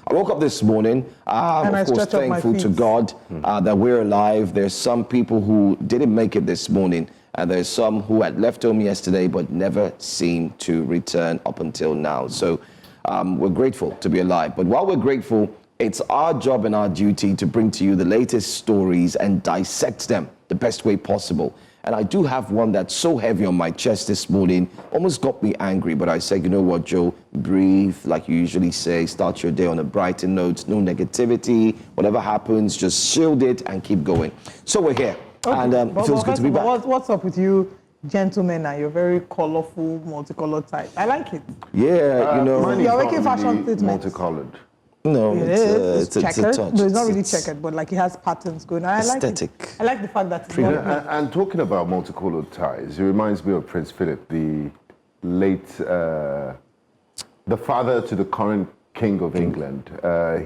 I woke up this morning, of course, thankful to God that we're alive. There's some people who didn't make it this morning, and there's some who had left home yesterday but never seemed to return up until now. So we're grateful to be alive. But while we're grateful, it's our job and our duty to bring to you the latest stories and dissect them the best way possible. And I do have one that's so heavy on my chest this morning, almost got me angry. But I said, you know what, Joe, breathe, like you usually say, start your day on a brighter note, no negativity, whatever happens, just shield it and keep going. So we're here, and it feels good to be back. What's up with you gentlemen and your very colorful, multicolored type? I like it. Yeah, you know. You're making fashion statements. Multicolored. No, it's checkered. a touch. No, it's not really checkered, but like it has patterns going on. I like it. I like the fact that it's not and talking about multicolored ties, it reminds me of Prince Philip, the late, the father to the current King of England.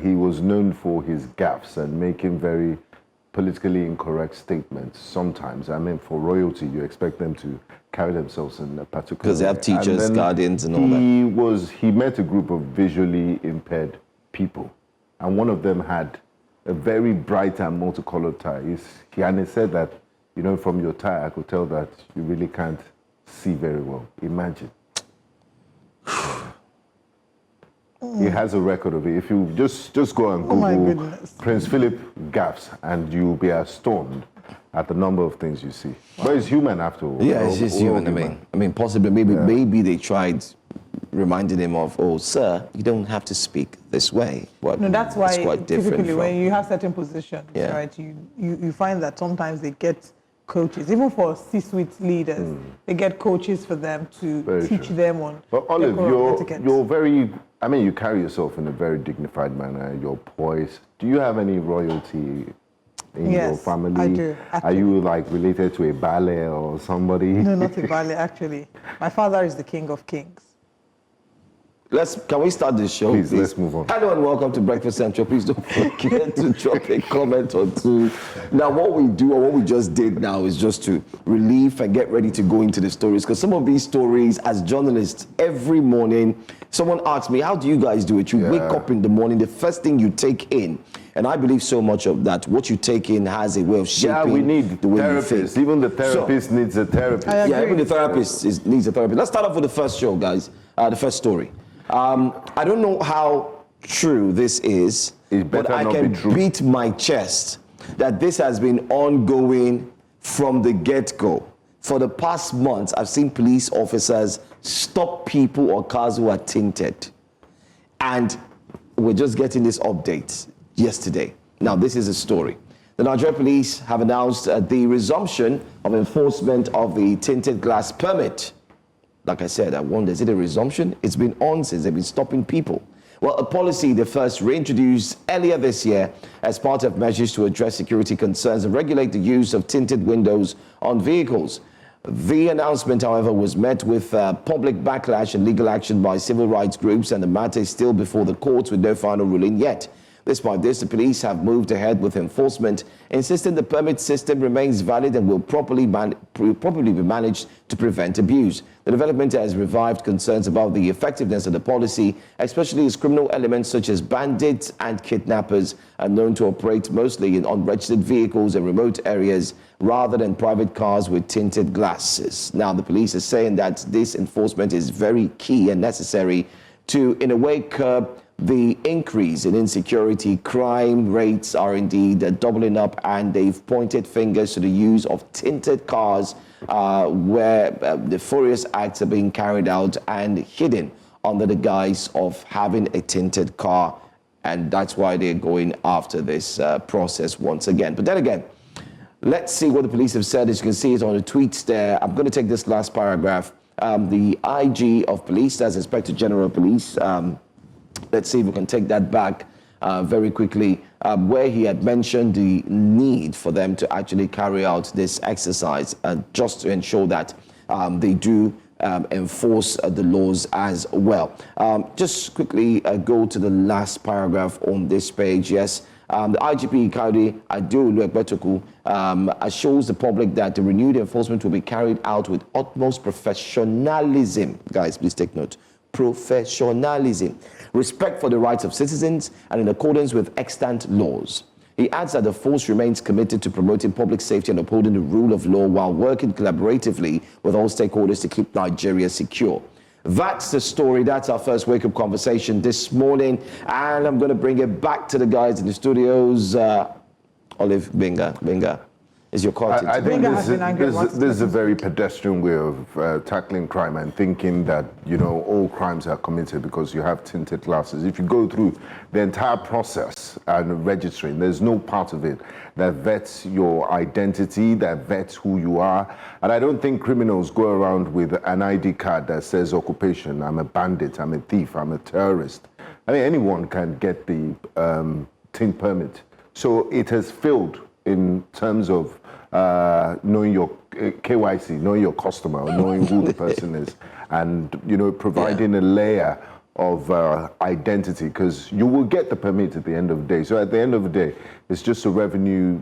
He was known for his gaffes and making very politically incorrect statements sometimes. I mean, for royalty, you expect them to carry themselves in a particular way. Because they have teachers, guardians, and all that. He met a group of visually impaired people, and one of them had a very bright and multicolored tie. And he said that, you know, from your tie, I could tell that you really can't see very well. Imagine. He has a record of it. If you just go and Google Prince Philip gaffes, and you'll be astounded at the number of things you see. Wow. But it's human after all. Yeah, it's just human. I mean, possibly, maybe they tried reminding him of, oh, sir, you don't have to speak this way. But no, that's why typically from, when you have certain positions, right, you find that sometimes they get coaches, even for C-suite leaders, they get coaches for them to teach them on. But Olive, you're very, I mean, you carry yourself in a very dignified manner. You're poised. Do you have any royalty in your family? I do. Actually. Are you like related to a ballet or somebody? No, not a ballet, actually. My father is the King of Kings. Can we start this show? Please, let's move on. Hello and welcome to Breakfast Central. Please don't forget to drop a comment or two. Now, what we do, or what we just did now, is just to relieve and get ready to go into the stories. Because some of these stories, as journalists, every morning, someone asks me, how do you guys do it? You wake up in the morning, the first thing you take in, and I believe so much of that, what you take in has a way of shaping we need the way therapists. you think. Even the therapist needs a therapist. Yeah, even the therapist needs a therapist. Let's start off with the first show, guys. The first story. I don't know how true this is, but I can beat my chest that this has been ongoing from the get-go. For the past months, I've seen police officers stop people or cars who are tinted. And we're just getting this update yesterday. Now, this is a story. The Nigerian police have announced the resumption of enforcement of the tinted glass permit. Like I said, I wonder, is it a resumption? It's been on since they've been stopping people. Well, a policy they first reintroduced earlier this year as part of measures to address security concerns and regulate the use of tinted windows on vehicles. The announcement, however, was met with public backlash and legal action by civil rights groups, and the matter is still before the courts with no final ruling yet. Despite this, the police have moved ahead with enforcement, insisting the permit system remains valid and will properly be managed to prevent abuse. The development has revived concerns about the effectiveness of the policy, especially as criminal elements such as bandits and kidnappers are known to operate mostly in unregistered vehicles in remote areas rather than private cars with tinted glasses. Now, the police are saying that this enforcement is very key and necessary to, in a way, curb the increase in insecurity. Crime rates are indeed doubling up, and they've pointed fingers to the use of tinted cars where nefarious acts are being carried out and hidden under the guise of having a tinted car. And that's why they're going after this process once again. But then again, let's see what the police have said. As you can see it on the tweets there. I'm going to take this last paragraph. The IG of police, that's Inspector General of Police, let's see if we can take that back very quickly, where he had mentioned the need for them to actually carry out this exercise just to ensure that they do enforce the laws as well. Just quickly go to the last paragraph on this page. Yes, the IGP Kaudi Adeolu Ekpetoku assures the public that the renewed enforcement will be carried out with utmost professionalism. Guys, please take note. professionalism, respect for the rights of citizens, and in accordance with extant laws. He adds that the force remains committed to promoting public safety and upholding the rule of law while working collaboratively with all stakeholders to keep Nigeria secure. That's the story. That's our first wake-up conversation this morning. And I'm going to bring it back to the guys in the studios. Olive, Benga. Is your call I think this is a very pedestrian way of tackling crime and thinking that, you know, all crimes are committed because you have tinted glasses. If you go through the entire process and registering, there's no part of it that vets your identity, that vets who you are. And I don't think criminals go around with an ID card that says occupation. I'm a bandit, I'm a thief, I'm a terrorist. I mean, anyone can get the tint permit. So it has failed in terms of knowing your KYC, knowing your customer, knowing who the person is, and, you know, providing a layer of identity, because you will get the permit at the end of the day. So at the end of the day, it's just a revenue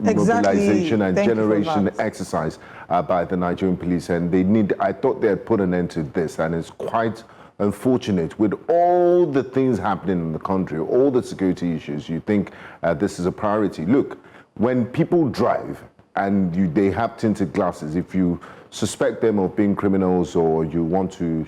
mobilization and generation exercise by the Nigerian police, and I thought they had put an end to this, and it's quite unfortunate with all the things happening in the country, all the security issues. You think this is a priority. Look, when people drive and they have tinted glasses, if you suspect them of being criminals or you want to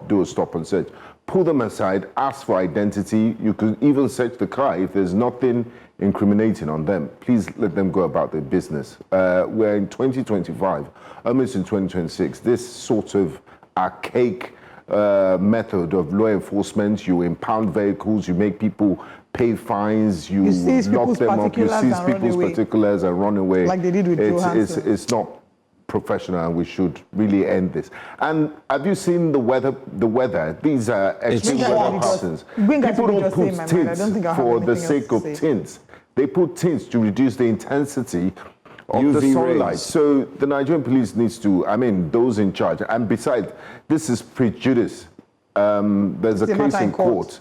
do a stop and search, pull them aside, ask for identity. You could even search the car if there's nothing incriminating on them. Please let them go about their business. We're in 2025, almost in 2026. This sort of archaic method of law enforcement, you impound vehicles, you make people pay fines, you lock them up, you seize people's particulars and run away. Like they did with Johansson. It's not professional, and we should really end this. And have you seen the weather? These are extreme weather patterns. People don't put tints for the sake of tints. They put tints to reduce the intensity of UV the sunlight. Rays. So the Nigerian police needs to, those in charge. And besides, this is prejudice. There's a case in court,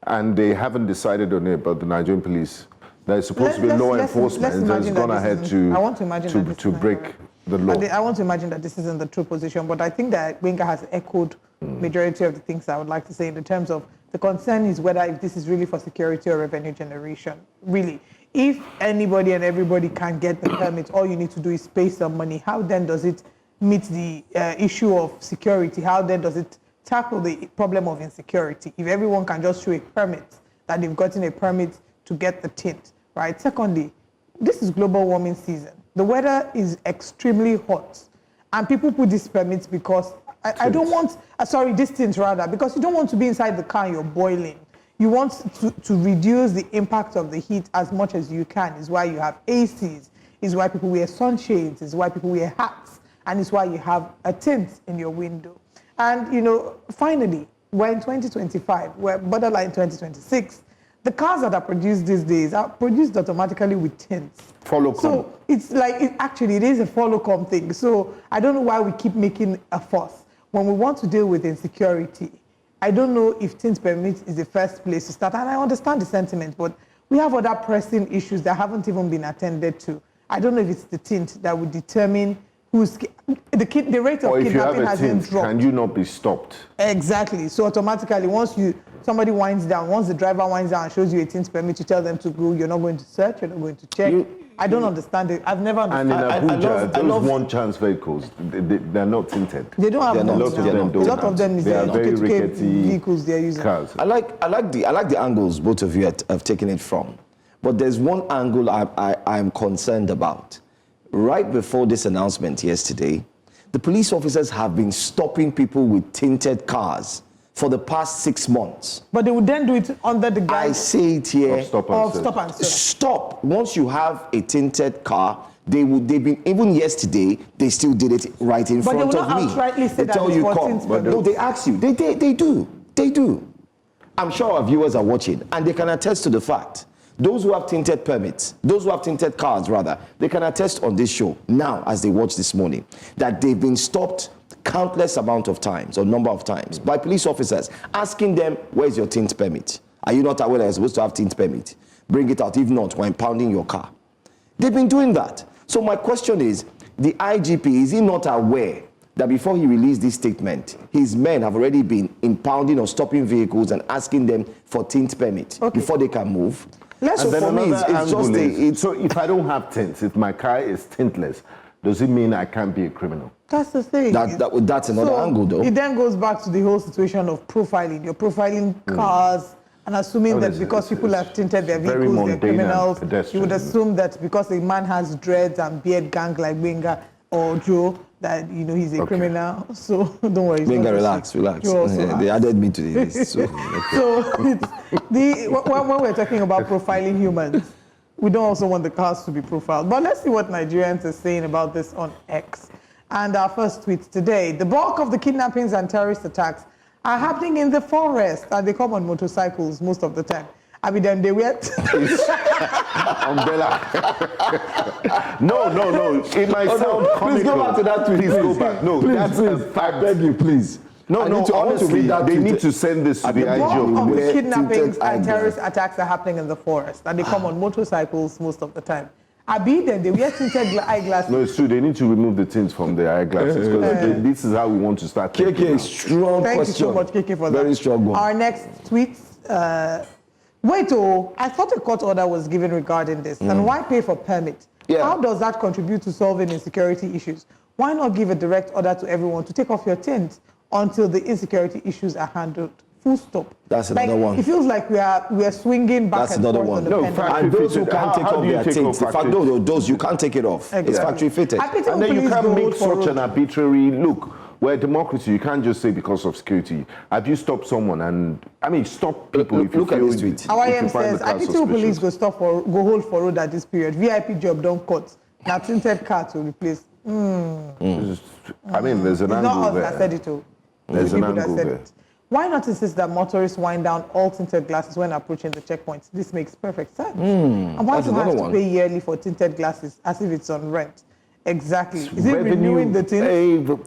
and they haven't decided on it, but the Nigerian police, there's supposed to be law enforcement that's gone ahead to break the law. I want to imagine that this isn't the true position, but I think that Benga has echoed majority of the things I would like to say in terms of the concern is whether if this is really for security or revenue generation. Really, if anybody and everybody can get the permit, all you need to do is pay some money. How then does it meet the issue of security? How then does it tackle the problem of insecurity? If everyone can just show a permit, that they've gotten a permit to get the tint, right? Secondly, this is global warming season. The weather is extremely hot, and people put these permits because I don't want, this tint rather, because you don't want to be inside the car and you're boiling. You want to reduce the impact of the heat as much as you can. Is why you have ACs, is why people wear sunshades, is why people wear hats, and it's why you have a tint in your window. And, finally, we're in 2025, we're borderline 2026. The cars that are produced these days are produced automatically with tints. Follow-com. So it's like, it is a follow-com thing. So I don't know why we keep making a fuss. When we want to deal with insecurity, I don't know if tint permit is the first place to start. And I understand the sentiment, but we have other pressing issues that haven't even been attended to. I don't know if it's the tint that would determine the rate of kidnapping hasn't dropped. Can you not be stopped? Exactly. So automatically, once somebody winds down, once the driver winds down and shows you a tint permit, you tell them to go. You're not going to search. You're not going to check. I don't understand it. I've never understood. And in Abuja, those one-chance vehicles, they're not tinted. They don't have a lot of them they are very rickety vehicles they're using. Cars. I like the angles both of you have taken it from, but there's one angle I'm concerned about. Right before this announcement yesterday, the police officers have been stopping people with tinted cars for the past 6 months. But they would then do it under the guise. I say it here. Of stop and search. Stop. Once you have a tinted car, they've been, even yesterday, they still did it right in front of me. But they will not outrightly say that it's for tint permit. No, they ask you. They do. I'm sure our viewers are watching, and they can attest to the fact. Those who have tinted permits, those who have tinted cars rather, they can attest on this show now as they watch this morning that they've been stopped countless amount of times or number of times by police officers asking them, where's your tint permit? Are you not aware that you're supposed to have tint permit? Bring it out. If not, we're impounding your car. They've been doing that. So my question is, the IGP, is he not aware that before he released this statement, his men have already been impounding or stopping vehicles and asking them for tint permit before they can move. So for me, it's just so if I don't have tints, if my car is tintless, does it mean I can't be a criminal? That's the thing. That's another angle, though. It then goes back to the whole situation of profiling. You're profiling cars and assuming that because people have tinted their vehicles, they're criminals. You would assume that because a man has dreads and beard gang like Benga or Joe, that he's a criminal. So don't worry. Benga, relax. They added me to the list. So, when we're talking about profiling humans, we don't also want the cars to be profiled. But let's see what Nigerians are saying about this on X. And our first tweet today: the bulk of the kidnappings and terrorist attacks are happening in the forest, and they come on motorcycles most of the time. I mean, then they wear umbrella. No. It might sound comical. Please go back to that tweet. Please go back. No, that's a fact. I beg you, please. Honestly, they need to send this to the IG. Of the kidnappings and terrorist attacks are happening in the forest, and they come on motorcycles most of the time. Then they wear tinted eyeglasses. No, it's true. They need to remove the tints from their eyeglasses because this is how we want to start. KK, strong Thank question. you so much, KK, for that. Very strong one. Our next tweet. I thought a court order was given regarding this. And why pay for permit? Yeah. How does that contribute to solving insecurity issues? Why not give a direct order to everyone to take off your tint until the insecurity issues are handled? Full stop. That's another one. It feels like we are swinging back and forth on the pendulum. And those who can't take off their tints, in fact, those you can't take it off. Exactly. It's factory fitted. And then you can't make such an arbitrary look. We're a democracy. You can't just say because of security. Have you stopped someone? And I mean, stop people if you look at this tweet. IM says, IPTO police go hold for road at this period. VIP job don't cut. Now tinted car to replace. I mean, there's an angle there. Not us that said it too. There's an angle there. Why not insist that motorists wind down all tinted glasses when approaching the checkpoints? This makes perfect sense. And why do you have to pay yearly for tinted glasses as if it's on rent? Exactly. Is it renewing the tint?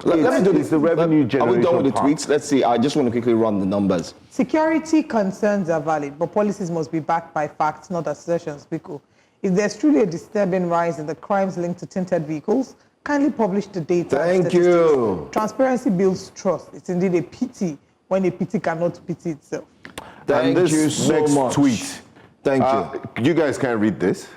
Let me do this. The revenue generation. Are we done with the tweets? Let's see. I just want to quickly run the numbers. Security concerns are valid, but policies must be backed by facts, not assertions, Biko. If there's truly a disturbing rise in the crimes linked to tinted vehicles, kindly publish the data. Thank you. Transparency builds trust. It's indeed a pity when a pity cannot pity itself. Thank you so much. Tweet. Thank you. You guys can't read this.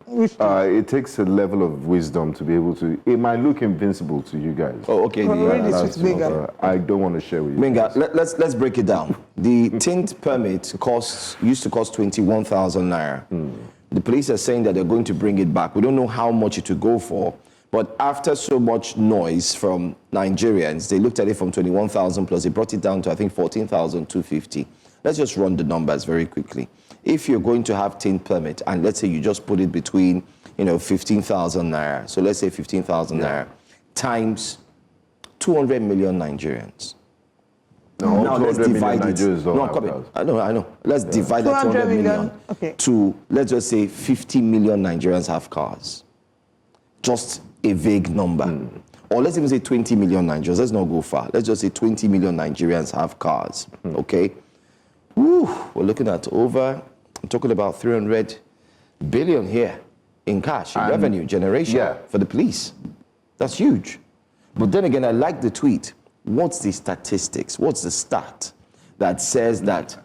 It takes a level of wisdom to be able to. It might look invincible to you guys. Oh, okay. I don't want to share with you. Minga, let's break it down. The tint permit used to cost 21,000 naira. The police are saying that they're going to bring it back. We don't know how much it will go for, but after so much noise from Nigerians, they looked at it from 21,000 plus. They brought it down to I think 14,250. Let's just run the numbers very quickly. If you're going to have tint permit, and let's say you just put it between, 15,000 naira. So let's say 15,000 naira times 200 million Nigerians. No, let's divide it. No, come in. I know. Let's divide that 200 million to, let's just say 50 million Nigerians have cars. Just a vague number. Or let's even say 20 million Nigerians. Let's not go far. Let's just say 20 million Nigerians have cars. Okay? Woo, we're looking at I'm talking about 300 billion here in cash, in revenue generation for the police. That's huge. But then again, I like the tweet. What's the statistics? What's the stat that says that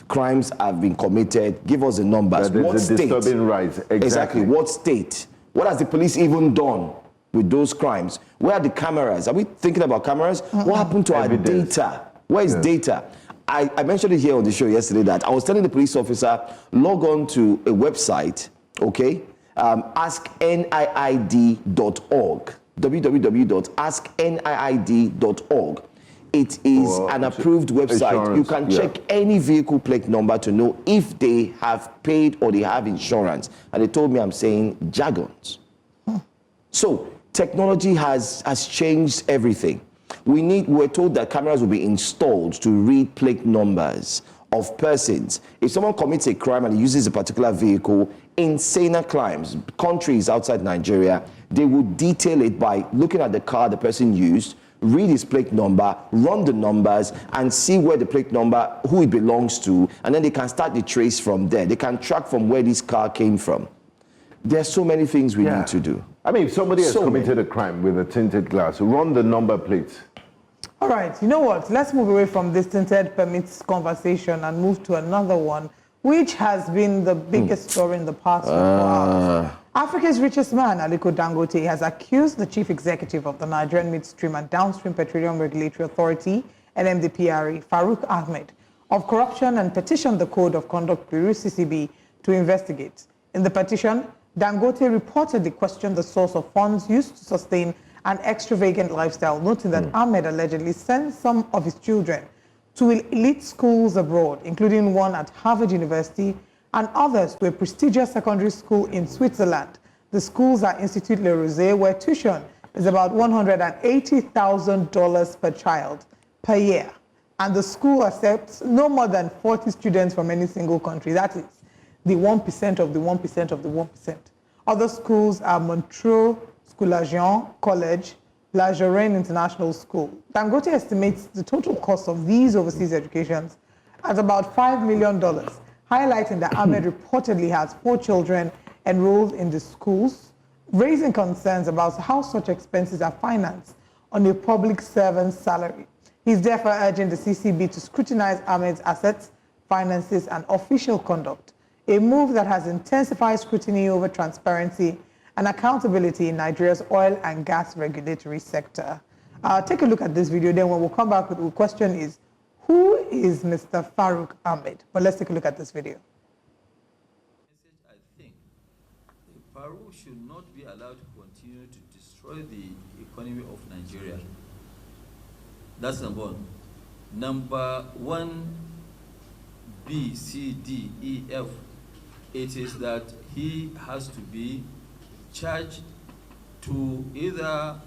crimes have been committed? Give us the numbers. What state? Disturbing rise. Exactly. What state? What has the police even done with those crimes? Where are the cameras? Are we thinking about cameras? What happened to our data? Where is data? I mentioned it here on the show yesterday that I was telling the police officer, log on to a website, okay? AskNIID.org, www.askniid.org. It is an approved website. You can check any vehicle plate number to know if they have paid or they have insurance. And they told me I'm saying jargons. So technology has changed everything. We're told that cameras will be installed to read plate numbers of persons. If someone commits a crime and uses a particular vehicle, insaner crimes, countries outside Nigeria, they would detail it by looking at the car the person used, read his plate number, run the numbers, and see where the plate number, who it belongs to, and then they can start the trace from there. They can track from where this car came from. There are so many things we need to do. I mean, if somebody has committed a crime with a tinted glass, run the number plates. All right, you know what? Let's move away from this tinted permits conversation and move to another one, which has been the biggest story in the past 24 hours. Africa's richest man, Aliko Dangote, has accused the chief executive of the Nigerian Midstream and Downstream Petroleum Regulatory Authority, NMDPRA, Farouk Ahmed, of corruption and petitioned the Code of Conduct Bureau, CCB, to investigate. In the petition, Dangote reportedly questioned the source of funds used to sustain an extravagant lifestyle, noting that Ahmed allegedly sent some of his children to elite schools abroad, including one at Harvard University and others to a prestigious secondary school in Switzerland. The schools are Institut Le Rosé, where tuition is about $180,000 per child per year. And the school accepts no more than 40 students from any single country. That is the 1% of the 1% of the 1%. Other schools are Montreux School-Agent College, La Jorane International School. Dangote estimates the total cost of these overseas educations at about $5 million, highlighting that Ahmed reportedly has 4 children enrolled in the schools, raising concerns about how such expenses are financed on a public servant's salary. He's therefore urging the CCB to scrutinize Ahmed's assets, finances, and official conduct, a move that has intensified scrutiny over transparency and accountability in Nigeria's oil and gas regulatory sector. Take a look at this video, then when we'll come back, the question is, who is Mr. Farouk Ahmed? But let's take a look at this video. I think Farouk should not be allowed to continue to destroy the economy of Nigeria. That's number one. Number 1, B, C, D, E, F, it is that he has to be charged to either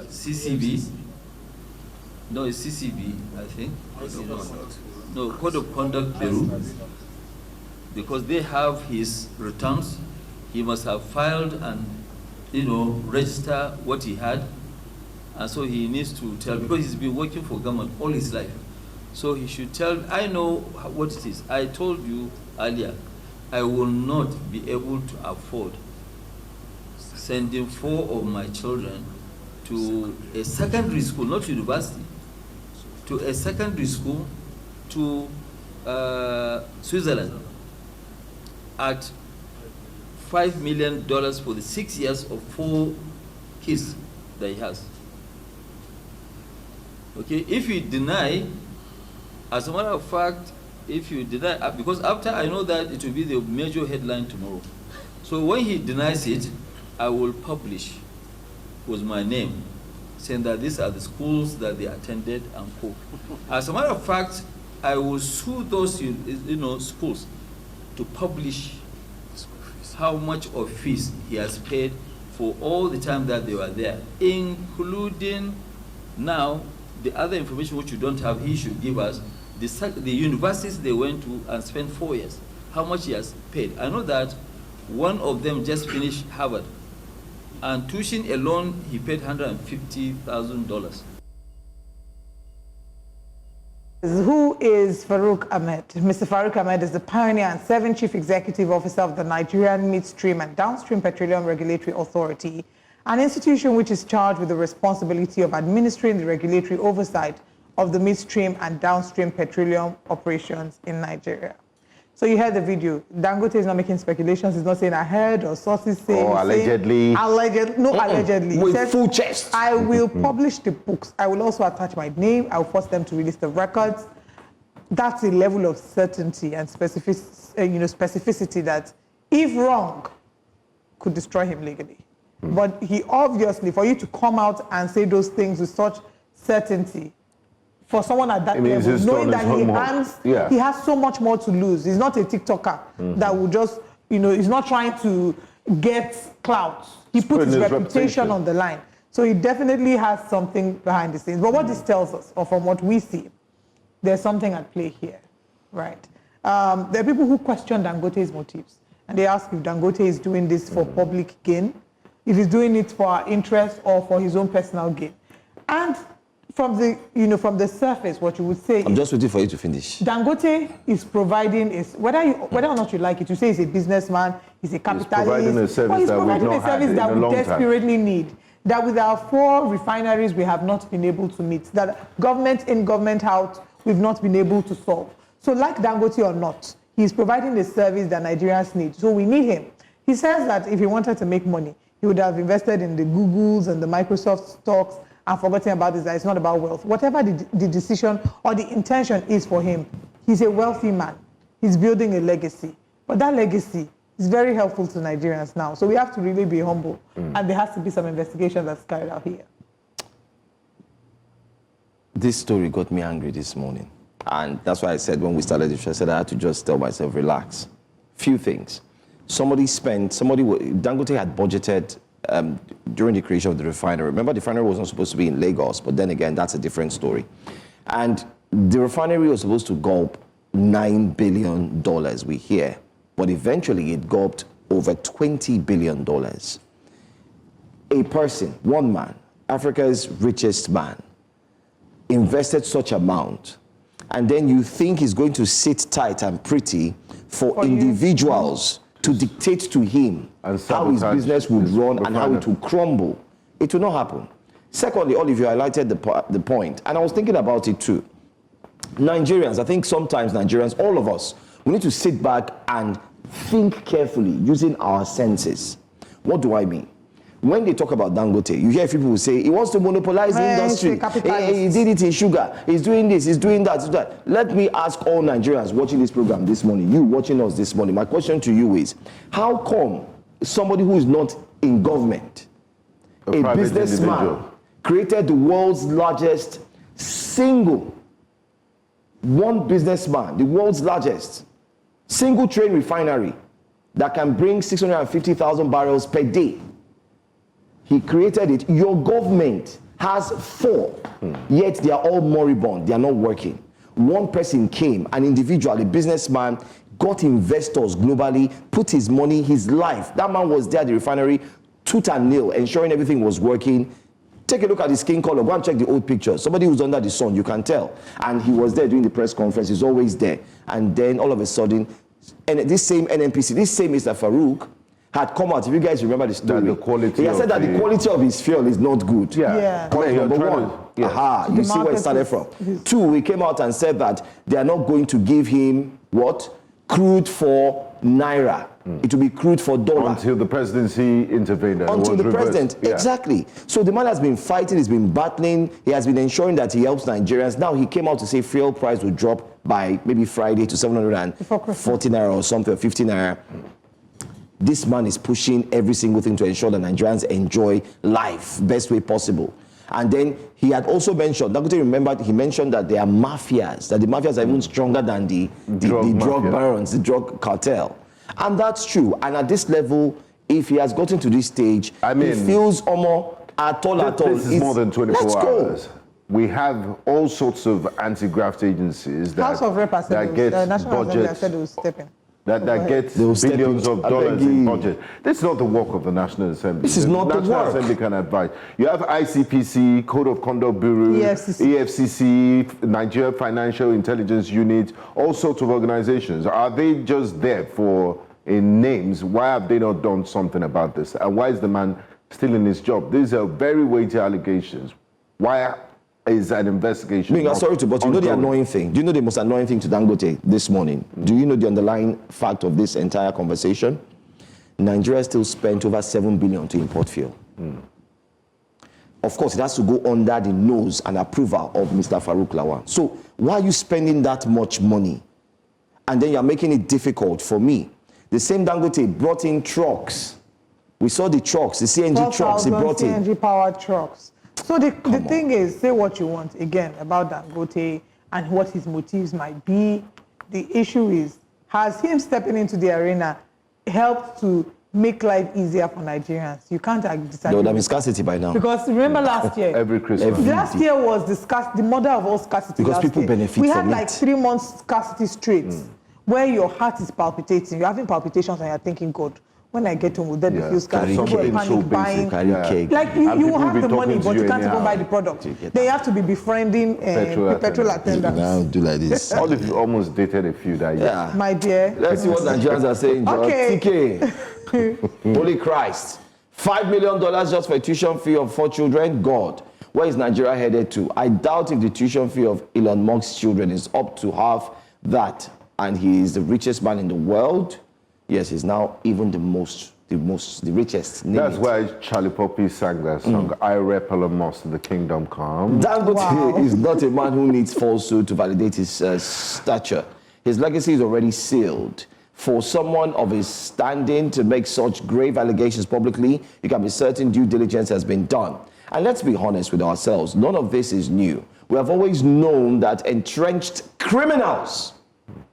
CCB, no, it's CCB, I think. No, Code of Conduct Bureau, because they have his returns. He must have filed and, register what he had, and so he needs to tell, because he's been working for government all his life. So he should tell, I know what it is. I told you earlier, I will not be able to afford sending 4 of my children to a secondary school, not university, to a secondary school to Switzerland at $5 million for the 6 years of 4 kids that he has. Okay, if you deny, as a matter of fact, if you deny, because after I know that it will be the major headline tomorrow. So when he denies it, I will publish with my name, saying that these are the schools that they attended and co. As a matter of fact, I will sue those schools to publish how much of fees he has paid for all the time that they were there, including now the other information which you don't have. He should give us the universities they went to and spent 4 years, how much he has paid. I know that one of them just finished Harvard, and tuition alone he paid $150,000. Who is Farouk Ahmed? Mr. Farouk Ahmed is the pioneer and 7th Chief Executive Officer of the Nigerian Midstream and Downstream Petroleum Regulatory Authority, an institution which is charged with the responsibility of administering the regulatory oversight of the midstream and downstream petroleum operations in Nigeria. So you heard the video. Dangote is not making speculations. He's not saying I heard or sources say. Or allegedly. Allegedly. With says, full chest. I will publish the books. I will also attach my name. I will force them to release the records. That's a level of certainty and specificity that, if wrong, could destroy him legally. But he obviously, for you to come out and say those things with such certainty, for someone at that level, knowing that he has so much more to lose. He's not a TikToker that will just, he's not trying to get clout. He puts his reputation on the line. So he definitely has something behind the scenes. But what this tells us, or from what we see, there's something at play here, right? There are people who question Dangote's motives. And they ask if Dangote is doing this for public gain, if he's doing it for our interest or for his own personal gain. And from the surface, what you would say. I'm just waiting for you to finish. Dangote is providing whether or not you like it, you say he's a businessman, he's a capitalist. He's providing a service that we desperately need. That with our 4 refineries we have not been able to meet. That government in, government out, we've not been able to solve. So like Dangote or not, he's providing the service that Nigerians need. So we need him. He says that if he wanted to make money, he would have invested in the Googles and the Microsoft stocks and forgotten about this, that it's not about wealth. Whatever the decision or the intention is for him, he's a wealthy man. He's building a legacy. But that legacy is very helpful to Nigerians now. So we have to really be humble. And there has to be some investigation that's carried out here. This story got me angry this morning. And that's why I said when we started the show, I said I had to just tell myself, relax. Few things. Dangote had budgeted during the creation of the refinery. Remember, the refinery wasn't supposed to be in Lagos, but then again, that's a different story. And the refinery was supposed to gulp $9 billion, we hear. But eventually, it gulped over $20 billion. A person, one man, Africa's richest man, invested such amount, and then you think he's going to sit tight and pretty for individuals to dictate to him how his business would run and how it will crumble. It will not happen. Secondly, all of you highlighted the point, and I was thinking about it too. Nigerians, I think sometimes Nigerians, all of us, we need to sit back and think carefully using our senses. What do I mean? When they talk about Dangote, you hear people who say, he wants to monopolize the industry. He did it in sugar. He's doing this, he's doing that, Let me ask all Nigerians watching this program this morning, you watching us this morning, my question to you is, how come somebody who is not in government, a businessman, created the world's largest one businessman, the world's largest single train refinery that can bring 650,000 barrels per day? He created it. Your government has 4, yet they are all moribund. They are not working. One person came, an individual, a businessman, got investors globally, put his money, his life. That man was there at the refinery, tooth and nail, ensuring everything was working. Take a look at his skin color. Go and check the old pictures. Somebody who's under the sun, you can tell. And he was there during the press conference. He's always there. And then all of a sudden, and this same NNPC, this same Mr. Farouk, had come out. If you guys remember the story, he had said that the quality of his fuel is not good. Point number 1. You see where it started from. 2, he came out and said that they are not going to give him what? Crude for naira. It will be crude for dollar. Until the presidency intervened. Until the president, exactly. So the man has been fighting, he's been battling, he has been ensuring that he helps Nigerians. Now he came out to say fuel price will drop by maybe Friday to 740 naira or something, or 50 naira. This man is pushing every single thing to ensure that Nigerians enjoy life best way possible. And then he had also mentioned, Dangote remembered, he mentioned that there are mafias, that the mafias are even stronger than the drug barons, the drug cartel. And that's true. And at this level, if he has gotten to this stage, he feels almost at all. This is more than 24 hours. We have all sorts of anti-graft agencies that get budgets. That gets billions of dollars in budget. This is not the work of the National Assembly. This is not the work. National Assembly can advise. You have ICPC, Code of Conduct Bureau, EFCC, Nigeria Financial Intelligence Unit, all sorts of organizations. Are they just there in names? Why have they not done something about this? And why is the man still in his job? These are very weighty allegations. Why is an investigation? Sorry to, but you know the annoying thing. Do you know the most annoying thing to Dangote this morning? Do you know the underlying fact of this entire conversation? Nigeria still spent over 7 billion to import fuel. Of course, it has to go under the nose and approval of Mr. Farouk Lawan. So why are you spending that much money? And then you're making it difficult for me. The same Dangote brought in trucks. We saw the trucks, the CNG trucks he brought in. CNG powered trucks. So the thing is, say what you want, again, about Dangote and what his motives might be. The issue is, has him stepping into the arena helped to make life easier for Nigerians? You can't disagree. There would have been scarcity by now. Because remember last year, every Christmas. Last year was the mother of all scarcity. Because people benefit from it. We had like 3 months scarcity straight, where your heart is palpitating. You're having palpitations and you're thinking, God, when I get home, will there be fuel scarcity? Carry People cake. panic So buying. Carry cake. Like you people have be the money, talking to but you you can't even anyhow. buy the product. You get They that. have to be befriending petrol attendants. Now do like this. All of you almost dated a few that year. Yeah. My dear. Let's see what Nigerians are saying, John. Okay. TK. Holy Christ. $5 million just for a tuition fee of 4 children? God. Where is Nigeria headed to? I doubt if the tuition fee of Elon Musk's children is up to half that, and he is the richest man in the world. Yes, he's now even the richest. That's why Charlie Poppy sang that song, I rep Elon Musk, the kingdom come. Dangote is not a man who needs falsehood to validate his stature. His legacy is already sealed. For someone of his standing to make such grave allegations publicly, you can be certain due diligence has been done. And let's be honest with ourselves, none of this is new. We have always known that entrenched criminals,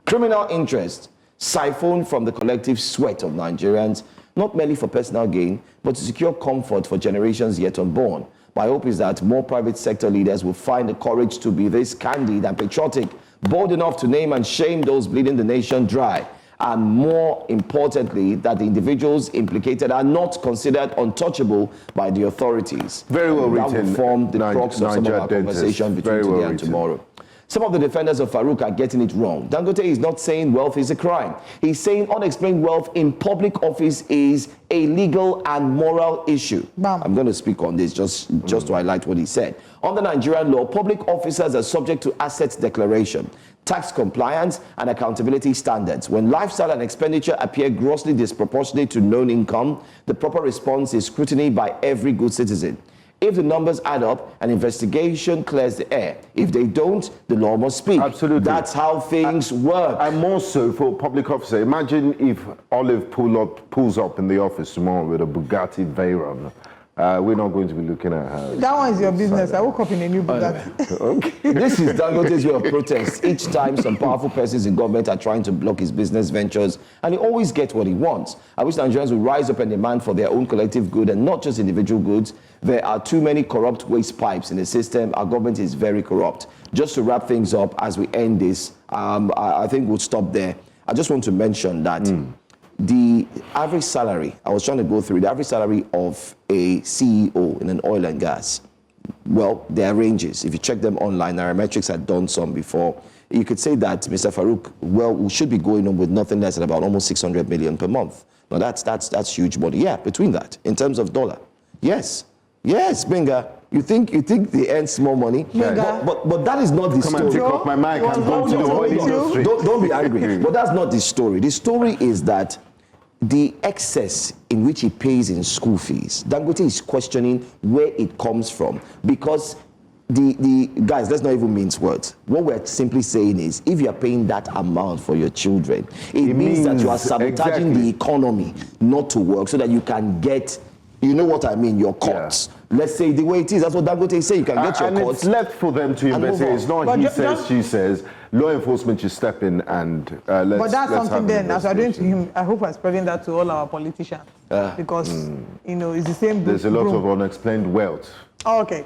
criminal interests, siphon from the collective sweat of Nigerians, not merely for personal gain, but to secure comfort for generations yet unborn. My hope is that more private sector leaders will find the courage to be this candid and patriotic, bold enough to name and shame those bleeding the nation dry, and more importantly, that the individuals implicated are not considered untouchable by the authorities. Very well that written. Will form the crux of some of our conversation between today and tomorrow. Some of the defenders of Farouk are getting it wrong. Dangote is not saying wealth is a crime. He's saying unexplained wealth in public office is a legal and moral issue. Bam. I'm going to speak on this just to highlight what he said. Under Nigerian law, public officers are subject to asset declaration, tax compliance, and accountability standards. When lifestyle and expenditure appear grossly disproportionate to known income, the proper response is scrutiny by every good citizen. If the numbers add up, an investigation clears the air. If they don't, the law must speak. Absolutely. That's how things work. And more so for public officer. Imagine if Olive pulls up in the office tomorrow with a Bugatti Veyron. We're not going to be looking at her. That one is your business. I woke up in a new Bugatti. Okay. This is Dangote's way of protest. Each time some powerful persons in government are trying to block his business ventures, and he always gets what he wants. I wish Nigerians would rise up and demand for their own collective good and not just individual goods. There are too many corrupt waste pipes in the system. Our government is very corrupt. Just to wrap things up as we end this, I think we'll stop there. I just want to mention that the average salary, I was trying to go through the average salary of a CEO in an oil and gas. Well, there are ranges. If you check them online, Nairametrics had done some before. You could say that Mr. Farouk, well, we should be going on with nothing less than about almost 600 million per month. Now that's huge money. Yeah, between that, in terms of dollar. Yes, Benga. You think they earn small money, but that is not the story. Come and take off my mic and go to the oil industry. Don't be angry. But that's not the story. The story is that the excess in which he pays in school fees, Dangote is questioning where it comes from, because the guys, let's not even mince words. What we're simply saying is, if you're paying that amount for your children, it means that you are sabotaging the economy not to work so that you can get, you know what I mean, your cuts. Yeah. Let's say the way it is, that's what Dangote is saying, you can get your cuts. And it's left for them to investigate. It's not he says, she says. Law enforcement should step in and let's. But that's something then, as we're doing to him, I hope we're spreading that to all our politicians. Because, you know, it's the same. There's a lot of unexplained wealth. Oh, okay.